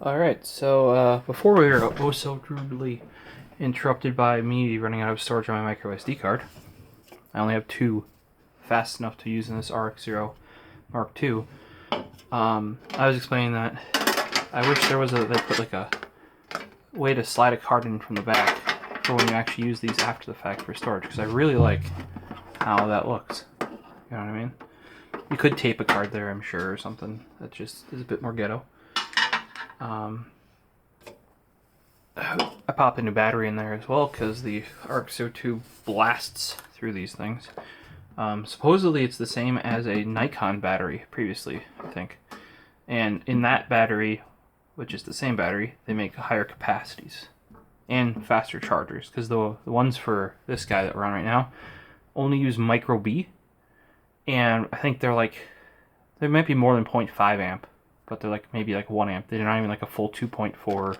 Alright, so before we were oh so rudely interrupted by me running out of storage on my micro SD card, I only have two fast enough to use in this RX-0 Mark II. I was explaining that I wish there was they put like a way to slide a card in from the back for when you actually use these after the fact for storage, because I really like how that looks. You know what I mean? You could tape a card there, I'm sure, or something. That just is a bit more ghetto. I popped a new battery in there as well because the RX-02 blasts through these things. Supposedly it's the same as a Nikon battery previously, I think. And in that battery, which is the same battery, they make higher capacities and faster chargers, because the ones for this guy that we're on right now only use micro B, and I think they might be more than 0.5 amp, but they're like maybe like 1 amp. They're not even like a full 2.4.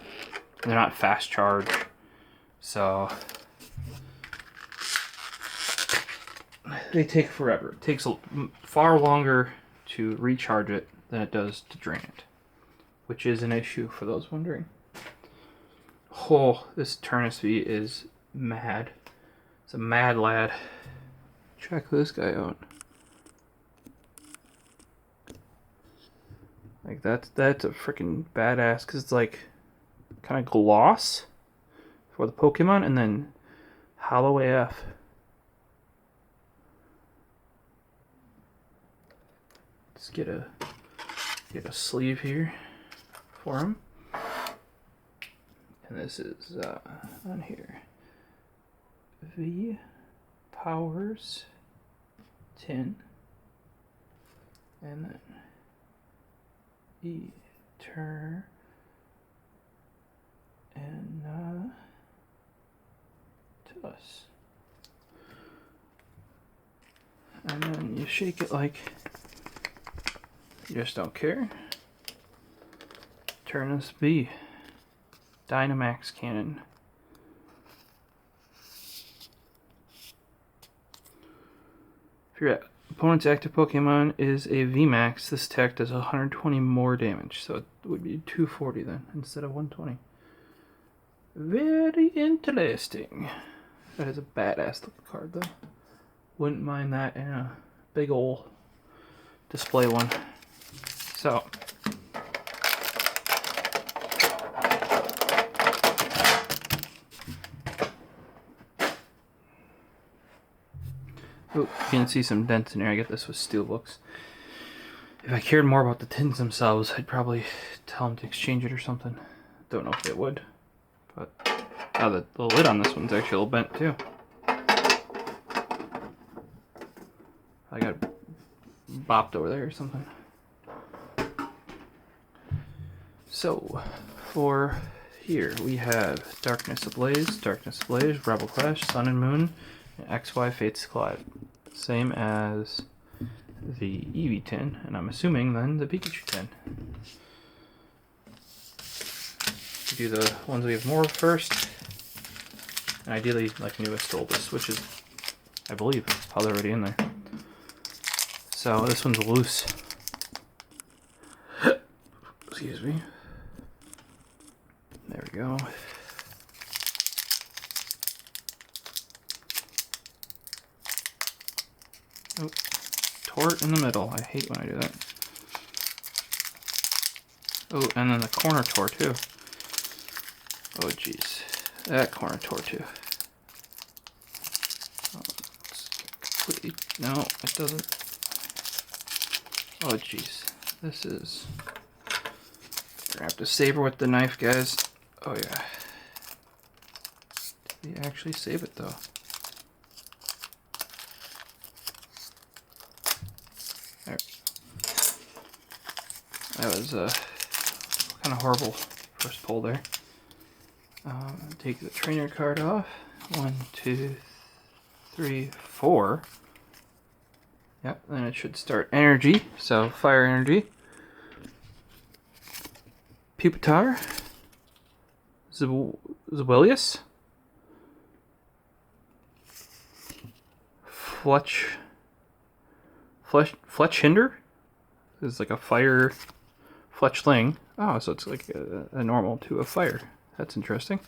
They're not fast charge, so they take forever. It takes far longer to recharge it than it does to drain it, which is an issue for those wondering. Oh, this Eternatus V is mad. It's a mad lad. Check this guy out. Like that's a freaking badass, because it's like kind of gloss for the Pokemon, and then hollow AF. Let's get a sleeve here for him, and this is on here. V Powers Tin, and then Eternatus and then you shake it like you just don't care. Eternatus B Dynamax Cannon. If your opponent's active Pokemon is a VMAX, this attack does 120 more damage, so it would be 240 then instead of 120. Very interesting. That is a badass looking card though. Wouldn't mind that in a big ol' display one. So, oh, you can see some dents in here. I get this with steelbooks. If I cared more about the tins themselves, I'd probably tell them to exchange it or something. Don't know if they would. But the lid on this one's actually a little bent too. I got bopped over there or something. So, for here we have Darkness Ablaze, Rebel Clash, Sun and Moon, and XY Fates Collide. Same as the Eevee tin, and I'm assuming then the Pikachu tin. Do the ones we have more of first, and ideally like newest to oldest, which is, I believe, probably already in there. So this one's loose. Excuse me. There we go. Oh, tore it in the middle. I hate when I do that. Oh, and then the corner tore too. Oh jeez, that corner tore too. Oh, completely, no, it doesn't. Oh jeez, this is. We're gonna have to saber with the knife, guys. Oh yeah. Did we actually save it though? There. That was kind of horrible first pull there. Take the trainer card off. 1, 2, 3, 4. Yep, then it should start energy. So fire energy. Pupitar. Zwillius. Fletchhinder. This is like a fire Fletchling. Oh, so it's like a normal to a fire. That's interesting.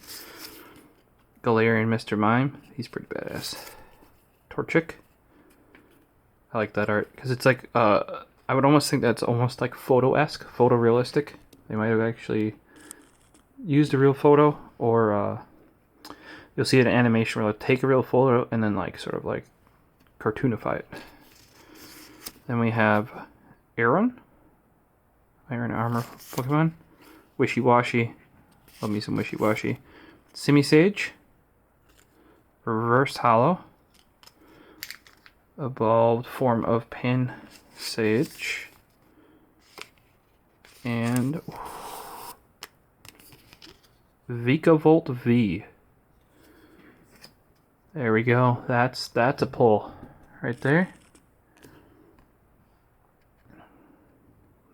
Galarian Mr. Mime. He's pretty badass. Torchic. I like that art because it's like I would almost think that's almost like photo-esque, photorealistic. They might have actually used a real photo, or you'll see an animation where they'll take a real photo and then like sort of like cartoonify it. Then we have Iron Armor Pokemon. Wishy-Washy. Love me some Wishy-Washy. Simisage. Reversed Hollow. Evolved form of Pansage. And Vikavolt V. There we go. That's a pull right there.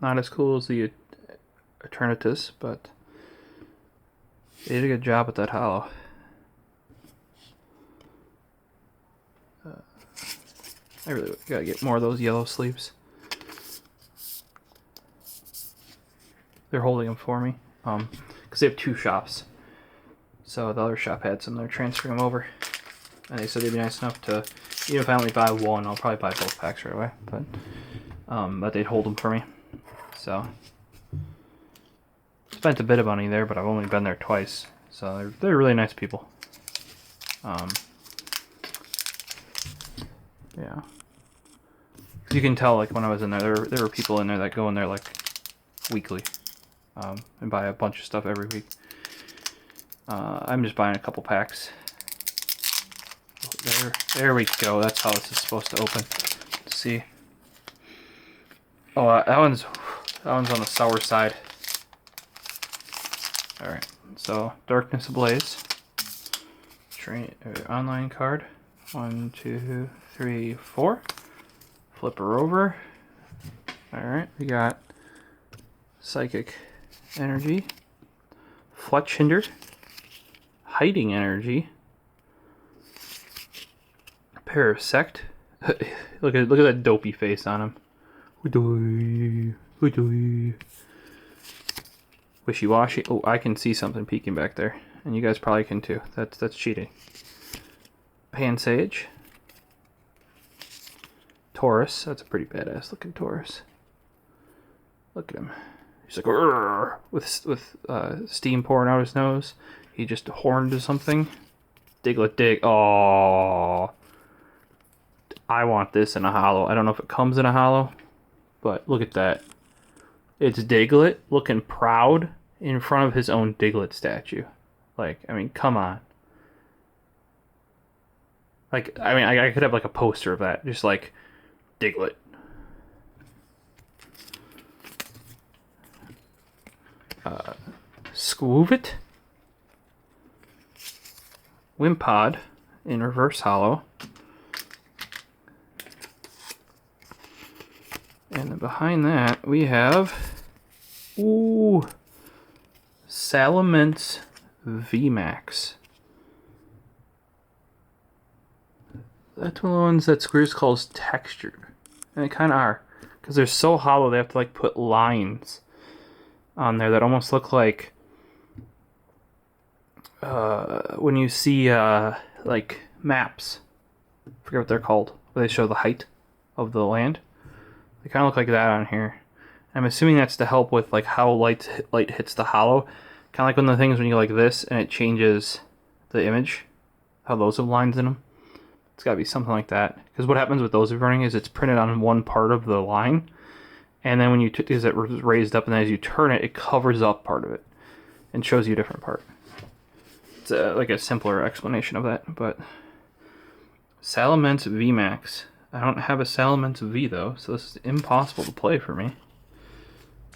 Not as cool as the Eternatus, but they did a good job with that hollow. I really gotta get more of those yellow sleeves. They're holding them for me, because they have 2 shops. So the other shop had some. They're transferring them over, and they said they'd be nice enough to, even if I only buy one, I'll probably buy both packs right away. But they'd hold them for me. So spent a bit of money there, but I've only been there twice. So they're really nice people. Yeah. You can tell, like, when I was in there were people in there that go in there like weekly, and buy a bunch of stuff every week. I'm just buying a couple packs. There we go. That's how this is supposed to open. Let's see. Oh, that one's on the sour side. All right. So Darkness Ablaze. Online card. 1, 2, 3, 4. Flip her over. Alright, we got Psychic Energy, Fletchinder, Hiding Energy, Parasect. look at that dopey face on him. Wishy-Washy. Oh, I can see something peeking back there, and you guys probably can too. That's cheating. Pansage. Taurus. That's a pretty badass looking Taurus. Look at him. He's like, "Rrr," with steam pouring out his nose. He just horned something. Diglett dig. Oh, I want this in a hollow. I don't know if it comes in a hollow, but look at that. It's Diglett looking proud in front of his own Diglett statue. Like, I mean, come on. Like, I mean, I could have like a poster of that, just like Diglett. Squoovit. Wimpod in reverse hollow. And then behind that we have Salamence VMAX. That's one of the ones that Squeers calls textured. And they kind of are. Because they're so hollow, they have to like put lines on there that almost look like when you see like maps. I forget what they're called. Where they show the height of the land. They kind of look like that on here. I'm assuming that's to help with like how light hits the hollow. Kind of like one of the things when you go like this and it changes the image. How those have lines in them. It's got to be something like that. Because what happens with those running is it's printed on one part of the line. And then when you is it raised up, and then as you turn it, it covers up part of it. And shows you a different part. It's like a simpler explanation of that. But Salamence VMAX. I don't have a Salamence V though, so this is impossible to play for me.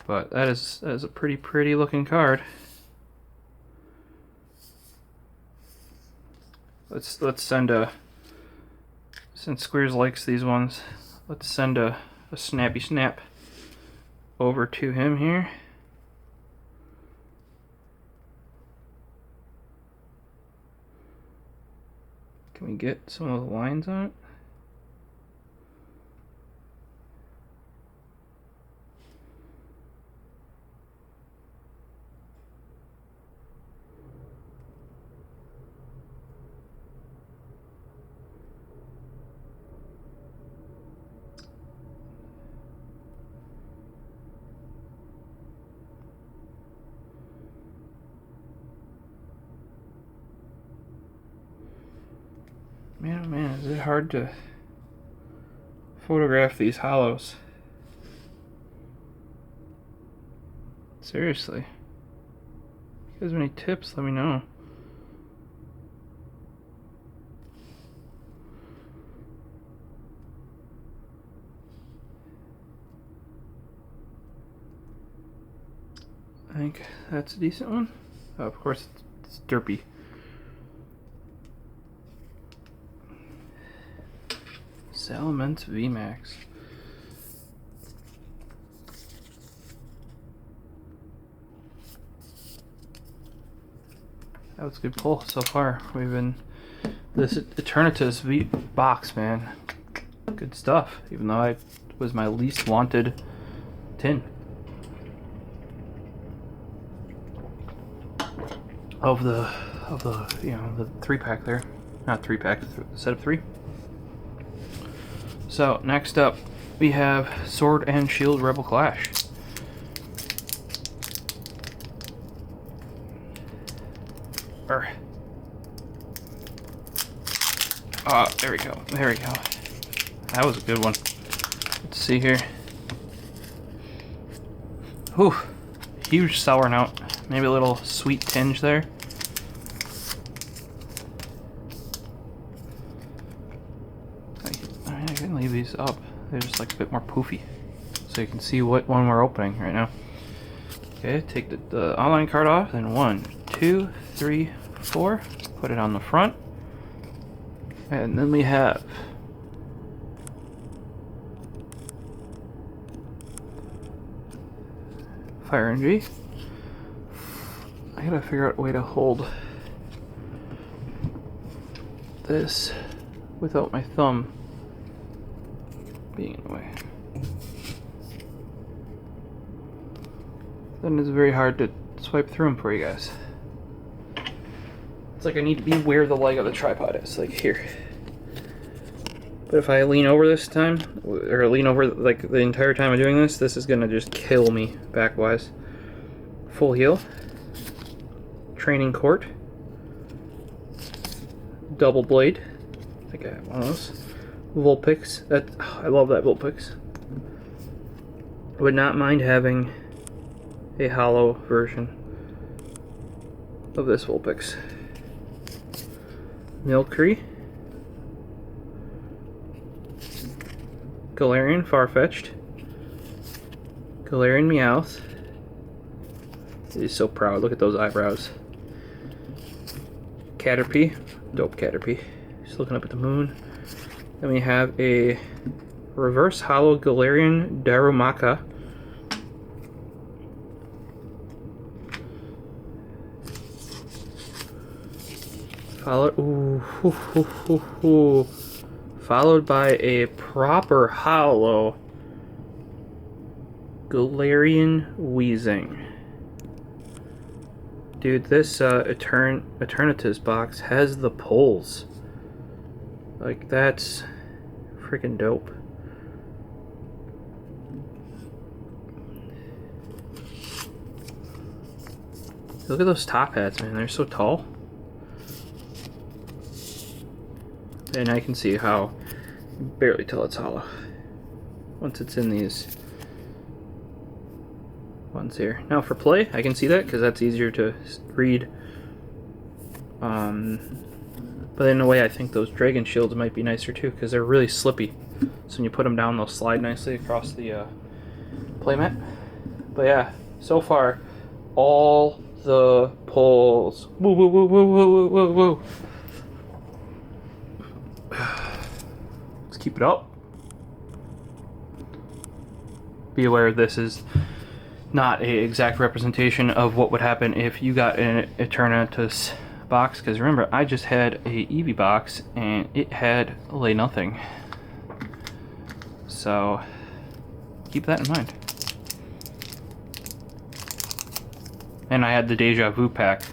But that is a pretty looking card. Let's send a, since Squeers likes these ones, let's send a snappy snap over to him here. Can we get some of the lines on it? Man, oh man, is it hard to photograph these hollows? Seriously. If you guys have any tips, let me know. I think that's a decent one. Oh, of course, it's derpy. Salamence VMAX. That was a good pull so far. We've been this Eternatus V box, man. Good stuff. Even though it was my least wanted tin of the you know, the 3-pack there. Not 3-pack, set of 3. So next up we have Sword and Shield Rebel Clash. There we go. There we go. That was a good one. Let's see here. Whew. Huge sour note. Maybe a little sweet tinge there. I can leave these up. They're just like a bit more poofy. So you can see what one we're opening right now. Okay, take the online card off. Then 1, 2, 3, 4. Put it on the front. And then we have Fire Energy. I gotta figure out a way to hold this without my thumb being in the way. Then it's very hard to swipe through them for you guys. It's like I need to be where the leg of the tripod is, like here. But if I lean over this time, or lean over like the entire time I'm doing this, this is gonna just kill me back-wise. Full heal. Training Court. Double Blade. I think I have one of those. Vulpix. I love that Vulpix. I would not mind having a hollow version of this Vulpix. Milcery, Galarian Farfetch'd, Galarian Meowth. He's so proud. Look at those eyebrows. Caterpie, dope Caterpie. Just looking up at the moon. Then we have a reverse hollow Galarian Darumaka. Followed by a proper hollow Galarian Weezing. Dude, this Eternatus box has the pulls. Like, that's freaking dope. Look at those top hats, man. They're so tall. And I can see how you can barely tell it's hollow once it's in these ones here. Now for play, I can see that because that's easier to read. But in a way, I think those Dragon Shields might be nicer too because they're really slippy. So when you put them down, they'll slide nicely across the playmat. But yeah, so far, all the pulls. Woo, woo, woo, woo, woo, woo, woo. Let's keep it up. Be aware this is not an exact representation of what would happen if you got an Eternatus box, because remember, I just had a Eevee box and it had lay nothing. So keep that in mind. And I had the Deja Vu pack.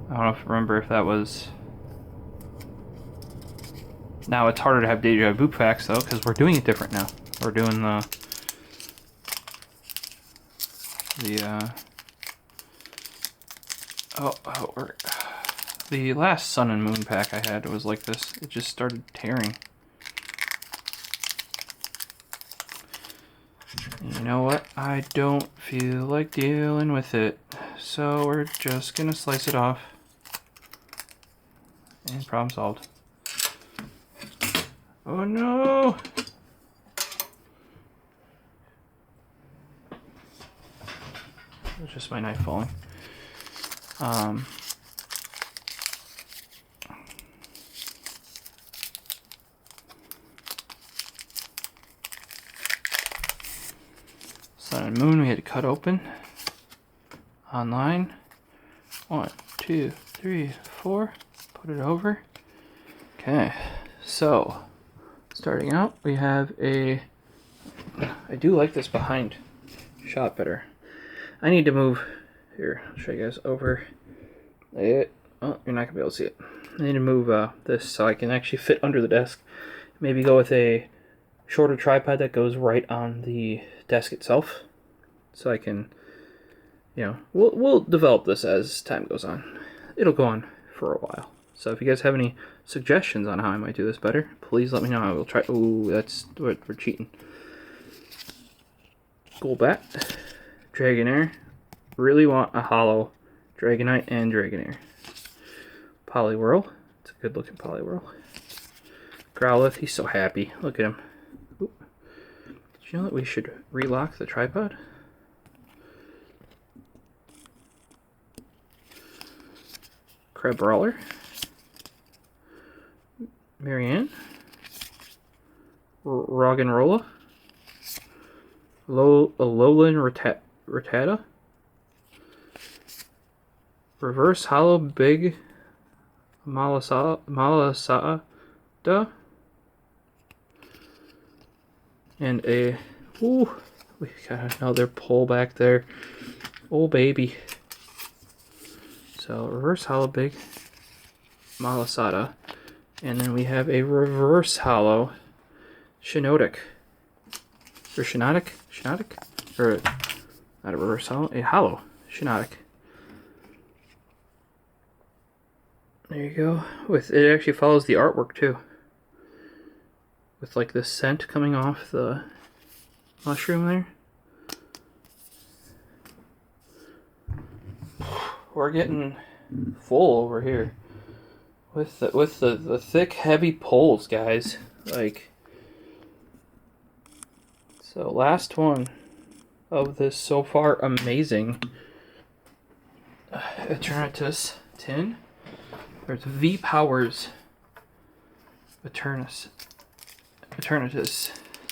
I don't know if remember if that was. Now it's harder to have Deja Vu packs though, because we're doing it different now. We're doing the The last Sun and Moon pack I had was like this. It just started tearing. And you know what? I don't feel like dealing with it. So we're just gonna slice it off. And problem solved. Oh no! It's just my knife falling. Sun and Moon we had to cut open. Online. 1, 2, 3, 4. Put it over. Okay, so starting out we have a... I do like this behind shot better. I need to move... Here, I'll show you guys over it. Oh, you're not going to be able to see it. I need to move this so I can actually fit under the desk. Maybe go with a shorter tripod that goes right on the desk itself. So I can, you know, we'll develop this as time goes on. It'll go on for a while. So if you guys have any suggestions on how I might do this better, please let me know. I will try. Ooh, that's what we're cheating. Golbat, Dragonair. Really want a hollow Dragonite and Dragonair. Poliwhirl. It's a good looking Poliwhirl. Growlithe. He's so happy. Look at him. Ooh. Did you know that we should relock the tripod? Crabrawler. Marianne. Roggenrola. Alolan Rattata. Reverse Hollow Big Malasada. And a... Ooh, we got another pull back there. Oh, baby. So, Reverse Hollow Big Malasada. And then we have a Reverse Hollow Shiinotic. Or Shiinotic? Shiinotic? Or, not a Reverse Hollow, a Hollow Shiinotic. There you go. With it actually follows the artwork too. With like this scent coming off the mushroom there. We're getting full over here. With the thick heavy pulls, guys. Like, so last one of this so far amazing Eternatus Tin. There's V Powers Eternatus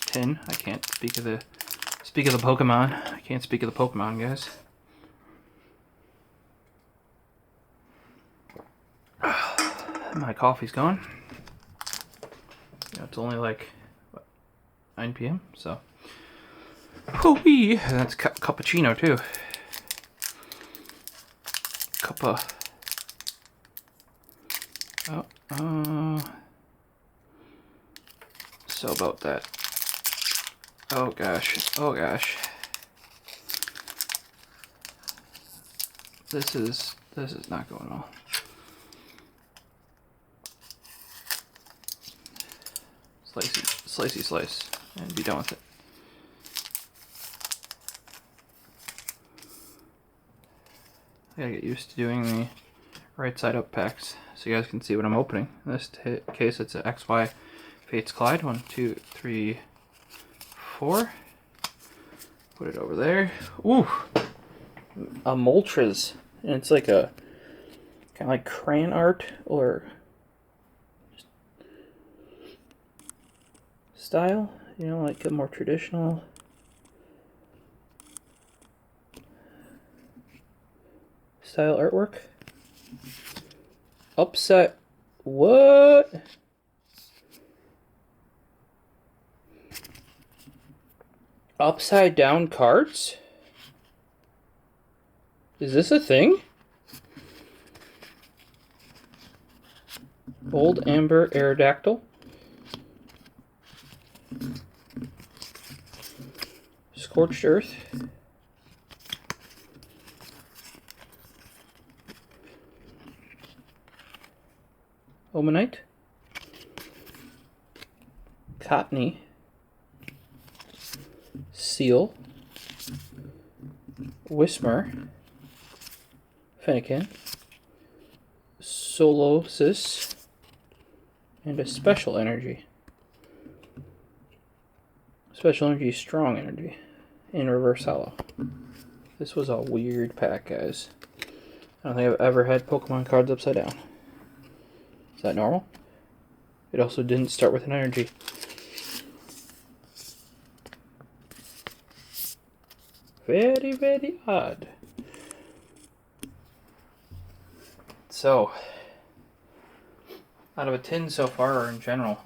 Tin. I can't speak of the Pokemon. I can't speak of the Pokemon, guys. My coffee's gone. Yeah, it's only like what, 9 p.m. So, hoo-wee! That's cappuccino too. Cuppa. Oh, so about that. Oh gosh. Oh gosh. This is not going well. Slicey slice, and be done with it. I gotta get used to doing the right side up packs so you guys can see what I'm opening. In this case, it's an XY Fates Collide. 1, 2, 3, 4. Put it over there. Ooh, a Moltres, and it's like a kind of like crayon art or style, you know, like a more traditional style artwork. Upside, what? Upside down cards? Is this a thing? Old Amber Aerodactyl. Scorched Earth. Omanite, Cottony, Seal, Whismer, Fennekin, Solosis, and a Special Energy. Special Energy, Strong Energy, in Reverse Hollow. This was a weird pack, guys. I don't think I've ever had Pokemon cards upside down. Is that normal? It also didn't start with an energy. Very, very odd. So, out of a tin so far, or in general,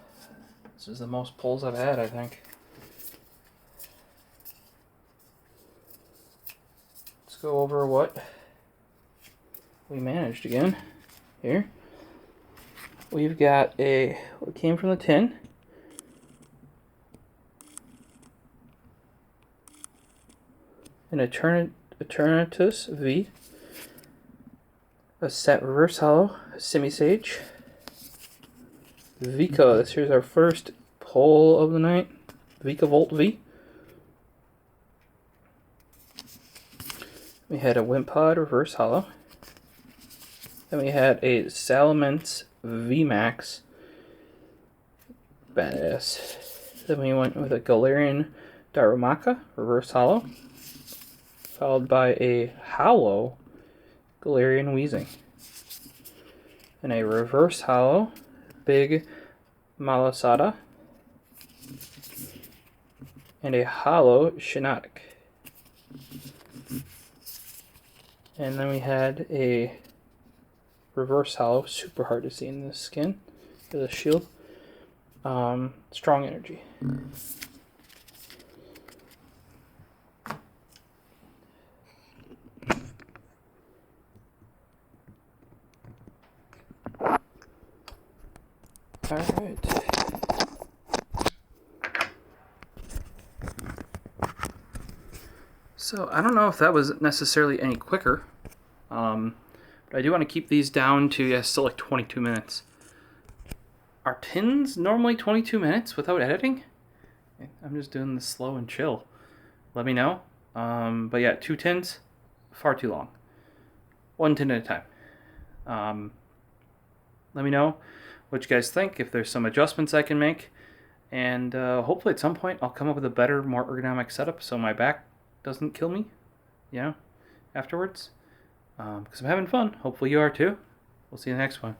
this is the most pulls I've had, I think. Let's go over what we managed again. Here. We've got what came from the tin. An Eternatus V. A set Reverse Hollow, Simisage. Vika, this here's our first pull of the night. Vika Volt V. We had a Wimpod Reverse Hollow. Then we had a Salamence VMAX. Badass. Then we went with a Galarian Darumaka Reverse Hollow. Followed by a Hollow Galarian Weezing. And a Reverse Hollow Big Malasada. And a Hollow Shiinotic. And then we had a Reverse Hollow, super hard to see in this skin, with a shield. Strong Energy. Alright. So, I don't know if that was necessarily any quicker. But I do want to keep these down to, still like 22 minutes. Are tins normally 22 minutes without editing? I'm just doing this slow and chill. Let me know. But yeah, 2 tins, far too long. 1 tin at a time. Let me know what you guys think, if there's some adjustments I can make. And hopefully at some point I'll come up with a better, more ergonomic setup so my back doesn't kill me, afterwards. Because I'm having fun. Hopefully you are too. We'll see you in the next one.